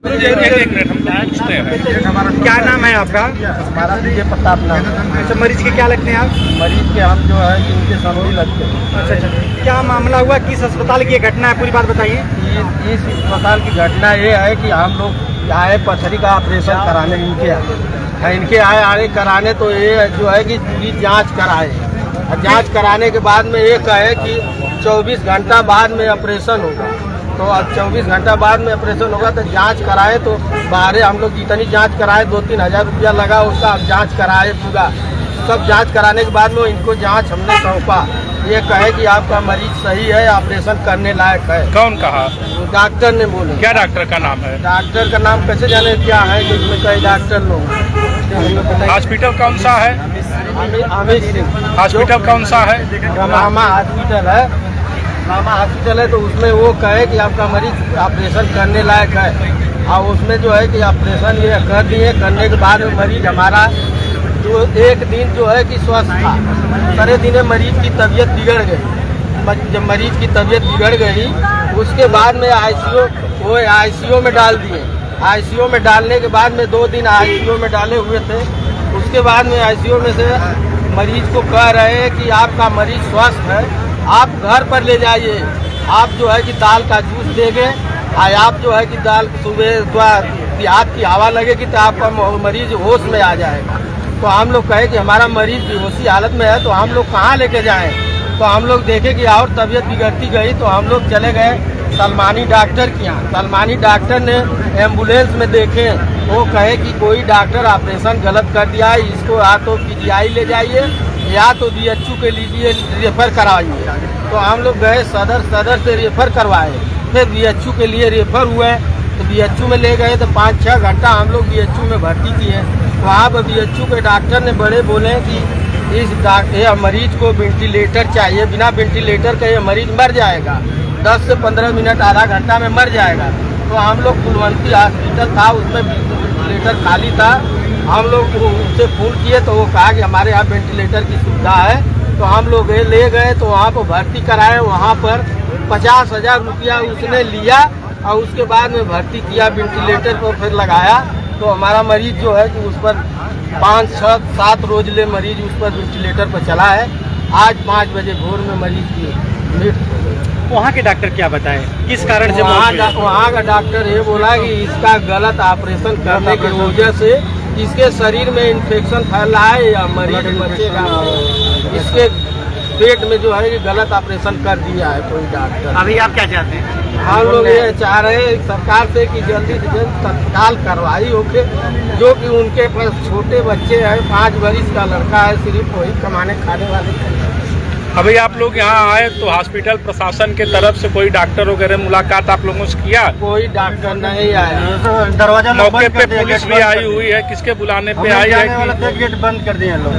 एक मिनट हम पूछते हैं, क्या नाम है आपका? हमारा विजय प्रताप नाम है। अच्छा, मरीज के क्या लगते हैं आप? मरीज के हम जो है कि उनके समझी लगते हैं। अच्छा, क्या मामला हुआ? किस अस्पताल की ये घटना है, पूरी बात बताइए। इस अस्पताल की घटना ये है कि हम लोग आए पथरी का ऑपरेशन कराने, इनके आए कराने, तो ये जो है कि पूरी जांच कराए। जांच कराने के बाद में ये कहे कि 24 घंटा बाद में ऑपरेशन होगा। तो अब 24 घंटा बाद में ऑपरेशन होगा तो जांच कराए, तो बाहर हम लोग जितनी जांच कराए 2-3 हज़ार रुपया लगा उसका। जांच कराए पूरा, सब जांच कराने के बाद में इनको जांच हमने सौंपा। ये कहे कि आपका मरीज सही है, ऑपरेशन करने लायक है। कौन कहा? डॉक्टर ने बोले। क्या डॉक्टर का नाम है? डॉक्टर का नाम कैसे जाने क्या है, जिसमें कई डॉक्टर लोग। हॉस्पिटल कौन सा है? अमित सिंह। हॉस्पिटल कौन सा है? रामा हॉस्पिटल है। रामा हॉस्पिटल है, तो उसमें वो कहे कि आपका मरीज ऑपरेशन करने लायक है। और उसमें जो है कि ऑपरेशन ये कर दिए। करने के बाद में मरीज हमारा जो एक दिन जो है कि स्वस्थ था, सारे दिन मरीज की तबीयत बिगड़ गई। जब मरीज की तबीयत बिगड़ गई उसके बाद में आईसीयू में डाल दिए। आईसीयू में डालने के बाद में 2 दिन आईसीयू में डाले हुए थे। उसके बाद में आईसीयू में से मरीज को कह रहे हैं कि आपका मरीज स्वस्थ है, आप घर पर ले जाइए। आप जो है कि दाल का जूस देंगे, आप जो है कि दाल सुबह देहात की हवा लगेगी तो आपका मरीज होश में आ जाएगा। तो हम लोग कहे कि हमारा मरीज बेहोशी हालत में है, तो हम लोग कहाँ लेके जाएं? तो हम लोग देखे कि और तबीयत बिगड़ती गई, तो हम लोग चले गए सलमानी डॉक्टर के यहाँ। सलमानी डॉक्टर ने एम्बुलेंस में देखे, वो कहे कि कोई डॉक्टर ऑपरेशन गलत कर दिया है, इसको या तो पीजीआई ले जाइए या तो बीएचयू के लिए रेफर कराइए। तो हम लोग गए सदर से रेफर करवाए, फिर बीएचयू के लिए रेफर हुए। तो बीएचयू में ले गए तो 5-6 घंटा हम लोग बीएचयू में भर्ती किए। वहाँ पर बीएचयू के डॉक्टर ने बड़े बोले कि ये मरीज को वेंटिलेटर चाहिए, बिना वेंटिलेटर के ये मरीज मर जाएगा, 10 से 15 मिनट आधा घंटा में मर जाएगा। तो हम लोग कुलवंती हॉस्पिटल था, उसमें वेंटिलेटर खाली था। हम लोग उससे फ़ोन किए तो वो कहा कि हमारे यहाँ वेंटिलेटर की सुविधा है। तो हम लोग ले गए तो वहाँ पर भर्ती कराए। वहाँ पर 50,000 रुपया उसने लिया और उसके बाद में भर्ती किया, वेंटिलेटर पर फिर लगाया। तो हमारा मरीज जो है कि उस पर 5-6-7 रोज ले मरीज उस पर वेंटिलेटर पर चला है। आज 5 बजे भोर में मरीज की मृत्यु हो गई। वहाँ के डॉक्टर क्या बताए, किस कारण से? वहाँ का डॉक्टर ये बोला कि इसका गलत ऑपरेशन करने की वजह से इसके शरीर में इन्फेक्शन फैल रहा है या मरीज बचेगा। इसके पेट में जो है कि गलत ऑपरेशन कर दिया है कोई डॉक्टर। अभी आप क्या चाहते हैं? हम लोग ये चाह रहे हैं सरकार से कि जल्दी से जल्द तत्काल कार्रवाई होके, जो कि उनके पास छोटे बच्चे हैं, 5 वर्ष का लड़का है, सिर्फ वही कमाने खाने वाले। अभी आप लोग यहाँ आए तो हॉस्पिटल प्रशासन के तरफ से कोई डॉक्टर वगैरह मुलाकात आप लोगों से किया? कोई डॉक्टर नहीं आया। दरवाजा मौके पे पुलिस भी आई हुई है, किसके बुलाने पे आई है कि गेट बंद कर दिए लोग?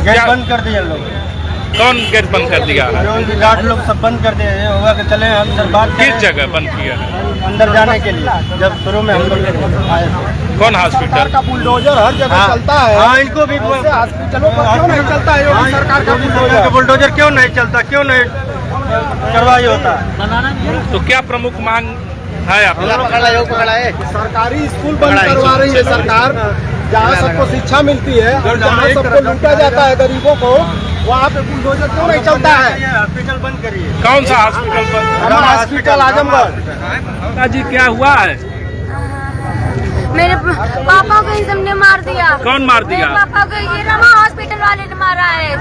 गेट बंद कर दिए लोग। कौन गेट बंद कर दिया है? गार्ड लोग सब बंद कर दिए होगा कि चले हम सर बात। किस जगह बंद किया है? अंदर जाने के लिए। जब शुरू में हम लोग आए कौन हॉस्पिटल का बुलडोजर हर जगह चलता है। हाँ, इनको भी हॉस्पिटलों पर क्यों नहीं चलता है? सरकार का बुलडोजर क्यों नहीं चलता, क्यों नहीं कार्रवाई होता? तो क्या प्रमुख मांग है आप? सरकारी स्कूल बंद करवा रही है सरकार, जहाँ सबको शिक्षा मिलती है और जहाँ सबको लूटा जाता है गरीबों को, वहाँ पे बुलडोजर क्यों नहीं चलता है? हॉस्पिटल बंद करिए। कौन सा हॉस्पिटल बंद? हॉस्पिटल आजमगढ़। जी क्या हुआ है? मेरे पापा को इन सबने मार दिया। कौन मार दिया? मेरे पापा को ये रमा हॉस्पिटल वाले ने मारा है।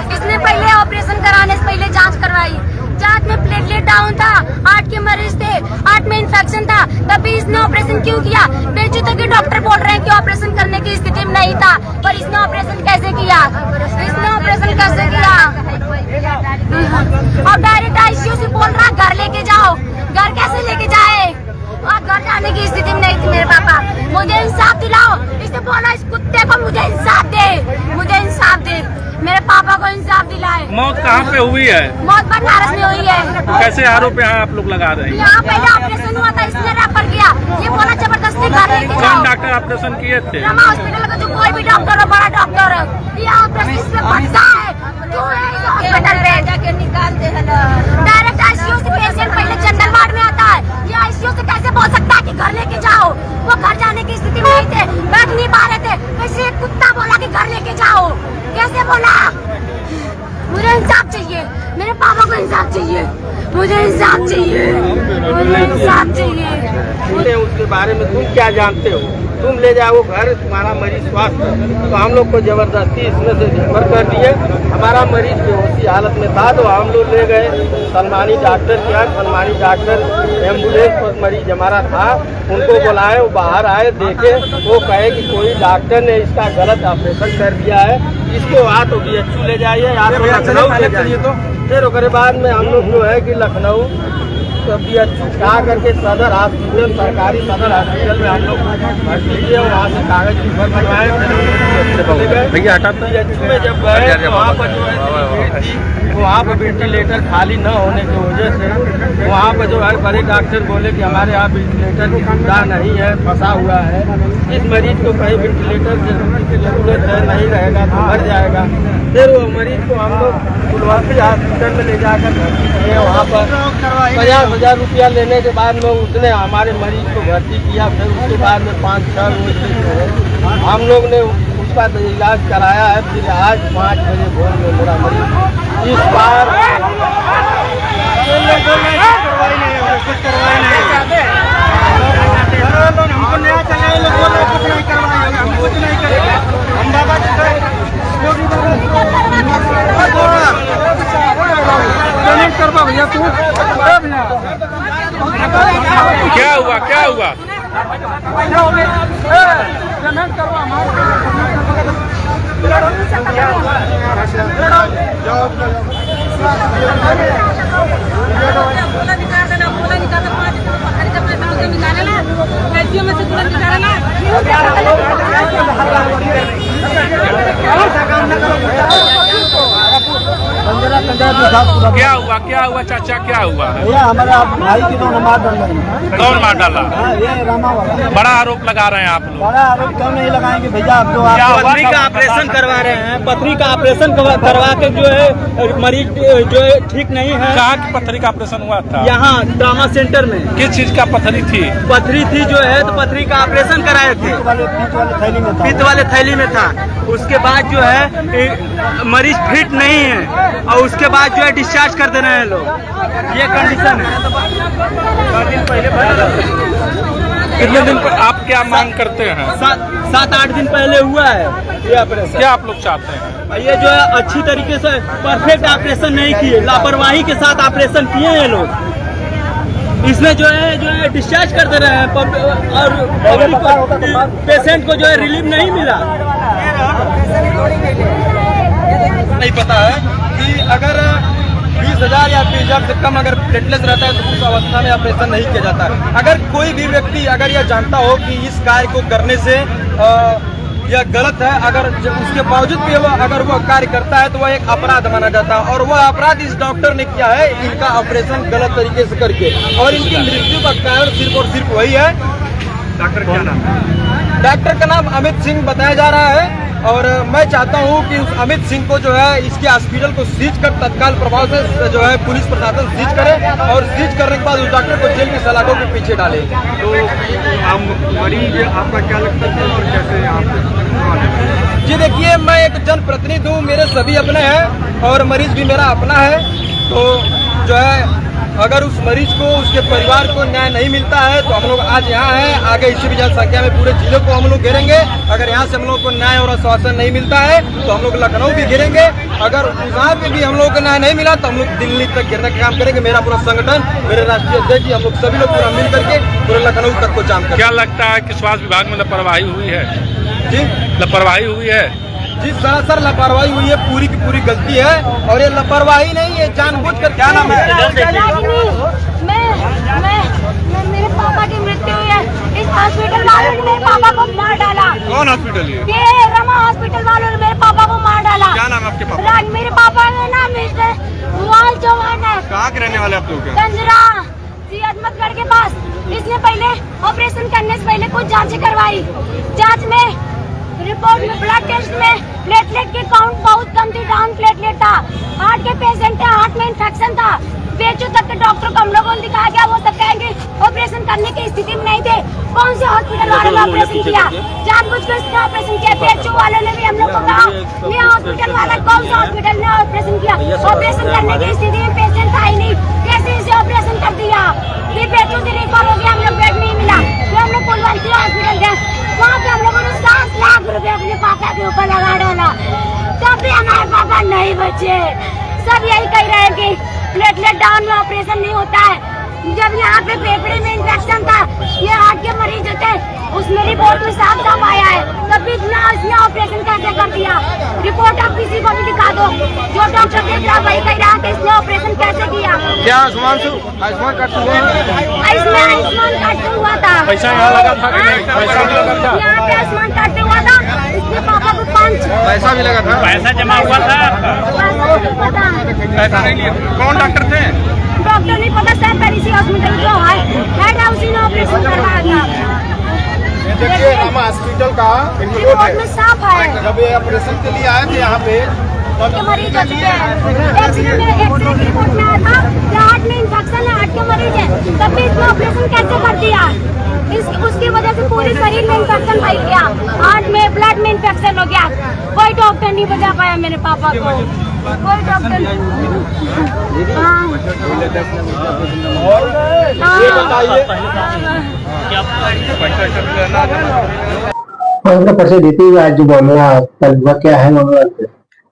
इसने पहले ऑपरेशन कराने से पहले जांच करवाई। जांच में प्लेटलेट डाउन था, 8 के मरीज थे, 8 में इन्फेक्शन था, तभी इसने ऑपरेशन क्यों किया? बेचूते के डॉक्टर बोल रहे हैं कि ऑपरेशन करने की स्थिति में नहीं था, पर इसने ऑपरेशन कैसे किया? इसने ऑपरेशन कैसे किया? और डायरेक्ट आईसीयू से बोल रहा घर लेके जाओ। घर कैसे लेके जाए? और घर जाने की स्थिति में नहीं थी मेरे पापा। मुझे इंसाफ दिलाओ। इसने बोला इस कुत्ते को मुझे इंसाफ दे, मुझे इंसाफ दे। मेरे पापा को इंसाफ दिलाए। मौत कहाँ पे हुई है? मौत बनारस में हुई है। कैसे आरोप यहाँ आप लोग लगा रहे हैं? यहाँ पहले ऑपरेशन हुआ था, इसने रेफर किया। ये बोला जबरदस्ती घर लेके जाओ। कौन डॉक्टर ऑपरेशन किए थे? रमा हॉस्पिटल का जो कोई भी डॉक्टर हो, बड़ा डॉक्टर है, ये ऑपरेशन इसमें फंसा है। क्यों है इस हॉस्पिटल में? जाके निकाल दे। डायरेक्ट आईसीयू से पेशेंट पहले जनरल वार्ड में आता है, ये आईसीयू कि घर लेके जाओ, वो घर जाने की स्थिति में नहीं थे, बैठ नहीं पा रहे थे, कैसे एक कुत्ता बोला कि घर लेके जाओ, कैसे बोला? मुझे इंसाफ चाहिए, मेरे पापा को इंसाफ चाहिए, मुझे इंसाफ चाहिए, मुझे इंसाफ चाहिए। उसके बारे में तुम क्या जानते हो? तुम ले जाओ घर, तुम्हारा मरीज स्वस्थ है, तो हम लोग को जबरदस्ती इसमें से रेफर कर दिए। हमारा मरीज बेहोशी हालत में था तो हम लोग ले गए सलमानी डॉक्टर के यहाँ। सलमानी डॉक्टर एम्बुलेंस पर मरीज हमारा था, उनको बुलाए, वो बाहर आए, देखे, वो कहे कि कोई डॉक्टर ने इसका गलत ऑपरेशन कर दिया है, इसको वहाँ तो BHU ले जाइए, या तो लखनऊ ले जाइए। तो फिर उसके बाद में हम लोग जो है कि लखनऊ BHU जा करके सदर हॉस्पिटल, सरकारी सदर हॉस्पिटल में हम लोग भर्ती किए, वहाँ से कागज की फर्म बनवाए, भैया हटाते हैं। BHU में जब गए तो वहाँ पर जो है वहाँ पर वेंटिलेटर खाली न होने की वजह से वहाँ पर जो है बड़े डॉक्टर बोले कि हमारे यहाँ वेंटिलेटर की सुविधा नहीं है, फंसा हुआ है, इस मरीज को कहीं वेंटिलेटर की जरूरत है, नहीं रहेगा तो मर जाएगा। फिर वो मरीज को हम लोग कुलवंती हॉस्पिटल में ले जाकर भर्ती किए। वहाँ पर 50,000 रुपया लेने के बाद में उसने हमारे मरीज को भर्ती किया। फिर उसके बाद में 5-6 रोज हम लोग ने उसका इलाज कराया है। फिर आज 5 बजे भोर में मेरा मरीज इस बार क्या हुआ, क्या हुआ? क्या हुआ, क्या हुआ चाचा, क्या हुआ? भैया हमारे भाई की तो मार डाल रहे। कौन मार डाला? ये रामा वाला बड़ा आरोप लगा रहे हैं आप लोग। बड़ा आरोप क्यों नहीं लगाएंगे भैया? आप तो पथरी का ऑपरेशन करवा रहे हैं, पथरी का ऑपरेशन करवा के जो है मरीज जो है ठीक नहीं है। कहाँ की पथरी का ऑपरेशन हुआ था? यहाँ ट्रामा सेंटर में। किस चीज का पथरी थी? पथरी थी जो है, तो पथरी का ऑपरेशन कराए थे, पित्त वाले थैली में था। उसके बाद जो है मरीज फिट नहीं है और उसके बाद जो है डिस्चार्ज कर दे रहे हैं लोग, ये कंडीशन है। कितने दिन पर आप क्या मांग करते हैं? 7-8 दिन पहले हुआ है ये ऑपरेशन। क्या आप लोग चाहते हैं? ये जो है अच्छी तरीके से परफेक्ट ऑपरेशन नहीं किए, लापरवाही के साथ ऑपरेशन किए हैं लोग। इसमें जो है डिस्चार्ज कर दे रहे हैं और पेशेंट को जो है रिलीफ नहीं मिला। नहीं पता है कि अगर 20,000 या 20,000 से कम अगर प्लेटलेस रहता है तो उस अवस्था में ऑपरेशन नहीं किया जाता है। अगर कोई भी व्यक्ति अगर यह जानता हो कि इस कार्य को करने से यह गलत है, अगर उसके बावजूद भी अगर वो कार्य करता है तो वह एक अपराध माना जाता है, और वह अपराध इस डॉक्टर ने किया है इनका ऑपरेशन गलत तरीके से करके, और इनकी मृत्यु का कारण सिर्फ और सिर्फ वही है। डॉक्टर क्या नाम? डॉक्टर का नाम अमित सिंह बताया जा रहा है, और मैं चाहता हूं कि उस अमित सिंह को जो है इसके हॉस्पिटल को सीज कर तत्काल प्रभाव से जो है पुलिस प्रशासन सीज करे, और सीज करने के बाद उस डॉक्टर को जेल की सलाखों के पीछे डाले। तो मरीज आपका क्या लगता है और कैसे आप? जी देखिए, मैं एक जनप्रतिनिधि हूँ, मेरे सभी अपने हैं और मरीज भी मेरा अपना है। तो जो है अगर उस मरीज को, उसके परिवार को न्याय नहीं मिलता है तो हम लोग आज यहाँ हैं, आगे इससे भी ज्यादा संख्या में पूरे जिले को हम लोग घेरेंगे। अगर यहाँ से हम लोग को न्याय और आश्वासन नहीं मिलता है तो हम लोग लखनऊ भी घेरेंगे। अगर वहाँ पे भी हम लोग को न्याय नहीं मिला तो हम लोग दिल्ली तक घेरने का काम करेंगे। मेरा पूरा संगठन, मेरे राष्ट्रीय अध्यक्ष, हम लोग सभी लोग पूरा मिल करके पूरे लखनऊ तक को जाम करेंगे। क्या लगता है कि स्वास्थ्य विभाग में लापरवाही हुई है? जी, लापरवाही हुई है जी, सरासर लापरवाही हुई है, पूरी की पूरी गलती है, और ये लापरवाही नहीं है, जानबूझकर। क्या नाम है? मेरे पापा की मृत्यु हुई है, इस हॉस्पिटल वालों ने मेरे पापा को मार डाला। कौन हॉस्पिटल है? ये रमा हॉस्पिटल वालों ने मेरे पापा को मार डाला। क्या नाम है आपके पापा? मेरे पापा का नाम रुवाल चौहान है। कहाँ के रहने वाले आप लोग? गंजरा अहमदगढ़ के पास। इसने पहले ऑपरेशन करने से पहले कुछ जांचें करवाई। जांच में रिपोर्ट में ब्लड टेस्ट में प्लेटलेट की काउंट बहुत कम थी, डाउन प्लेटलेट था। हार्ट के पेशेंट थे, हार्ट में इंफेक्शन था। बेचू तक के डॉक्टर को हम लोगों ने दिखाया गया, वो सब कहेंगे ऑपरेशन करने की स्थिति में नहीं थे। कौन से हॉस्पिटल वालों ने ऑपरेशन किया? जानबूझकर इसका ऑपरेशन किया। बेचू वालों ने भी हम लोग को कहा ये हॉस्पिटल वाला, कौन सा हॉस्पिटल ने ऑपरेशन किया? ऑपरेशन करने की स्थिति में पेशेंट था ही नहीं, कैसे इसे ऑपरेशन कर दिया? फिर बेचू से रिफर हो गया, हम लोग बेड नहीं मिला, फिर हम लोग कुलवंती हॉस्पिटल गए, वहाँ पे हम लोगों ने 7 लाख रुपए अपने पापा के ऊपर लगा डाला, तब भी हमारे पापा नहीं बचे। सब यही कह रहे हैं कि प्लेटलेट डाउन में ऑपरेशन नहीं होता है। जब यहाँ पे फेफड़े में इंफेक्शन था, ये हार्ट के मरीज थे, उसमें रिपोर्ट में साफ साफ आया है, तब भी इतना इसने ऑपरेशन कैसे कर दिया? रिपोर्ट आप किसी को भी दिखा दो, जो डॉक्टर देख रहा वही कह रहा है कि इसने ऑपरेशन कैसे किया। क्या आयुष्मान कार्ड से हुआ? इसमें आयुष्मान कार्ड से हुआ था। पैसा यहाँ लगा था कि नहीं? पैसा भी लगा था? यहाँ पे आयुष्मान कार्ड से हुआ था, इसके पापा को 5 पैसा भी लगा था? पैसा जमा हुआ था आपका? पैसा नहीं लिया? कौन डॉक्टर थे? डॉक्टर नहीं पता, सर पेरिसी हॉस्पिटल जो है हेड है, उसी ने ऑपरेशन करवाया था। देखिए रामा हॉस्पिटल का रिपोर्ट में साफ है जब ये ऑपरेशन के लिए आए थे यहाँ पे के मरीज हो चुके हैं। एक्सरे की रिपोर्ट में आया था कि हार्ट में इंफेक्शन है, हार्ट के मरीज है, तब भी इसमें ऑपरेशन कैसे कर दिया? उसकी वजह से पूरे शरीर में इंफेक्शन फैल गया, हार्ट में ब्लड में इंफेक्शन हो गया। कोई डॉक्टर नहीं बचा पाया मेरे पापा को, कोई डॉक्टर नहीं। परिचय देती हुई आज जो बोलना क्या है?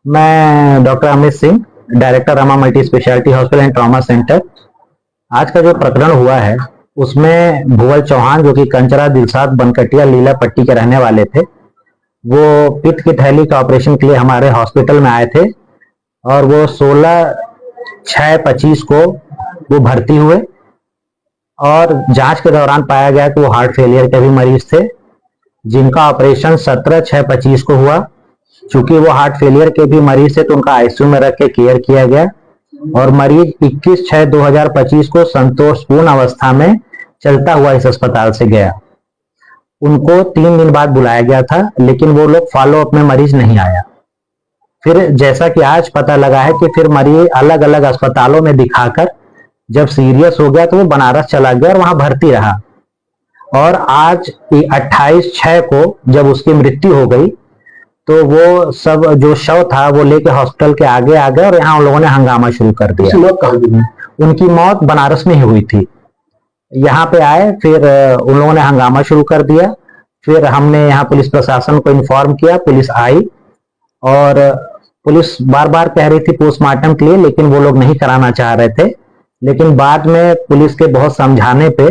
मैं doctor Amit Singh, director Rama multi speciality hospital and trauma centre. आज का जो प्रकरण हुआ है उसमें भुवल चौहान, जो कि कंचरा दिलसाद बनकटिया लीला पट्टी के रहने वाले थे, वो पित्त की थैली का ऑपरेशन के लिए हमारे हॉस्पिटल में आए थे और वो 16/6/25 को वो भर्ती हुए और जांच के दौरान पाया गया कि वो हार्ट फेलियर के भी मरीज थे, जिनका ऑपरेशन 17/6/25 को हुआ। चूंकि वो हार्ट फेलियर के भी मरीज थे तो उनका आईसीयू में रख के केयर किया गया और मरीज 21/6/2025 को संतोषपूर्ण अवस्था में चलता हुआ इस अस्पताल से गया। उनको 3 दिन बाद बुलाया गया था, लेकिन वो लोग फॉलो अप में मरीज नहीं आया। फिर जैसा कि आज पता लगा है कि फिर मरीज अलग अलग अस्पतालों में दिखाकर जब सीरियस हो गया तो वो बनारस चला गया और वहां भर्ती रहा। और आज 28/6 को जब उसकी मृत्यु हो गई तो वो सब जो शव था वो लेके हॉस्पिटल के आगे आ गए और यहाँ उन लोगों ने हंगामा शुरू कर दिया। उनकी मौत बनारस में ही हुई थी। यहाँ पे आए, फिर उन लोगों ने हंगामा शुरू कर दिया। फिर हमने यहाँ पुलिस प्रशासन को इन्फॉर्म किया, पुलिस आई और पुलिस बार बार कह रही थी पोस्टमार्टम के लिए, लेकिन वो लोग नहीं कराना चाह रहे थे। लेकिन बाद में पुलिस के बहुत समझाने पे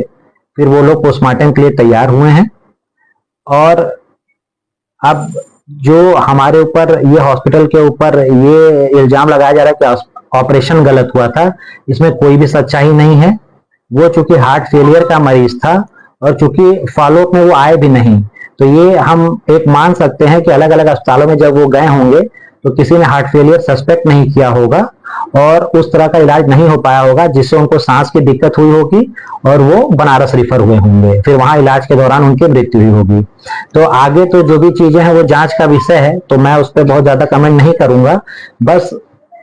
फिर वो लोग पोस्टमार्टम के लिए तैयार हुए हैं। और अब जो हमारे ऊपर ये हॉस्पिटल के ऊपर ये इल्जाम लगाया जा रहा है कि ऑपरेशन गलत हुआ था, इसमें कोई भी सच्चाई नहीं है। वो चूंकि हार्ट फेलियर का मरीज था और चूंकि फॉलोअप में वो आए भी नहीं, तो ये हम एक मान सकते हैं कि अलग अलग अस्पतालों में जब वो गए होंगे तो किसी ने हार्ट फेलियर सस्पेक्ट नहीं किया होगा और उस तरह का इलाज नहीं हो पाया होगा, जिससे उनको सांस की दिक्कत हुई होगी और वो बनारस रिफर हुए होंगे। फिर वहां इलाज के दौरान उनकी मृत्यु हुई होगी। तो आगे तो जो भी चीजें हैं वो जांच का विषय है, तो मैं उस पर बहुत ज्यादा कमेंट नहीं करूंगा। बस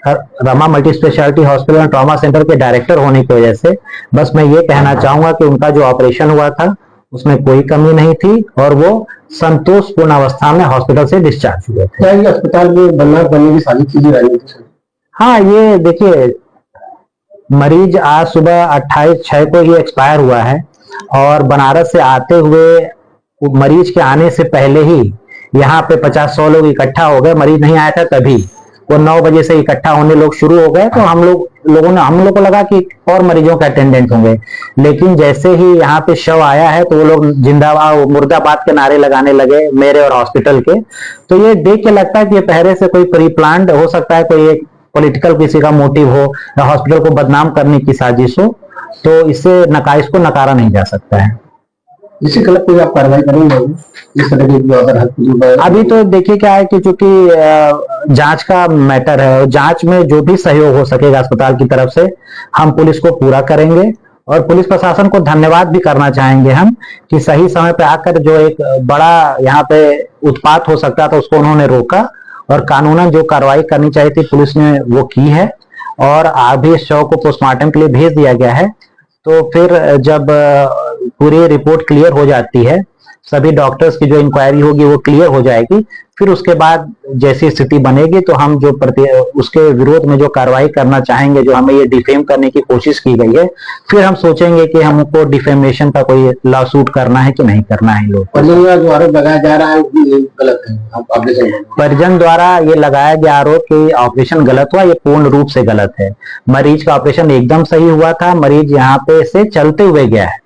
Rama multi speciality hospital and trauma centre के डायरेक्टर होने की वजह से बस मैं ये कहना चाहूंगा कि उनका जो ऑपरेशन हुआ था उसमें कोई कमी नहीं थी और वो संतोषपूर्ण अवस्था में हॉस्पिटल से डिस्चार्ज हुए थे। क्या ये अस्पताल में बनने की सारी चीजें रही थी? हाँ, ये देखिए, मरीज आज सुबह 28/6 को ही एक्सपायर हुआ है और बनारस से आते हुए मरीज के आने से पहले ही यहाँ पे 50-100 लोग इकट्ठा हो गए। मरीज नहीं आया था तभी वो 9 बजे से इकट्ठा होने लोग शुरू हो गए, तो हम लोग को लगा कि और मरीजों के अटेंडेंट होंगे। लेकिन जैसे ही यहाँ पे शव आया है तो वो लोग जिंदाबाद मुर्दाबाद के नारे लगाने लगे मेरे और हॉस्पिटल के। तो ये देख के लगता है कि ये पहले से कोई प्री प्लान्ड हो सकता है, कोई एक पॉलिटिकल किसी का मोटिव हो या हॉस्पिटल को बदनाम करने की साजिश हो, तो इसको नकारा नहीं जा सकता है। इसी खिलाफ कोई आप कार्रवाई करेंगे इस तरह की? अभी तो देखिए क्या है कि चूंकि जांच का मैटर है, जांच में जो भी सहयोग हो सकेगा अस्पताल की तरफ से हम पुलिस को पूरा करेंगे और पुलिस प्रशासन को धन्यवाद भी करना चाहेंगे हम कि सही समय पे आकर जो एक बड़ा यहाँ पे उत्पात हो सकता था उसको उन्होंने रोका और कानूनन जो कार्रवाई करनी चाहिए थी पुलिस ने वो की है। और अभी शव को पोस्टमार्टम के लिए भेज दिया गया है। तो फिर जब पूरी रिपोर्ट क्लियर हो जाती है, सभी डॉक्टर्स की जो इंक्वायरी होगी वो क्लियर हो जाएगी, फिर उसके बाद जैसी स्थिति बनेगी तो हम जो उसके विरोध में जो कार्रवाई करना चाहेंगे, जो हमें ये डिफेम करने की कोशिश की गई है, फिर हम सोचेंगे कि हमको डिफेमेशन का कोई लॉ सूट करना है कि नहीं करना है। लोग जो आरोप लगाया जा रहा है गलत है। परिजन द्वारा ये लगाया गया आरोप कि ऑपरेशन गलत हुआ, ये पूर्ण रूप से गलत है। मरीज का ऑपरेशन एकदम सही हुआ था, मरीज यहाँ पे से चलते हुए गया है।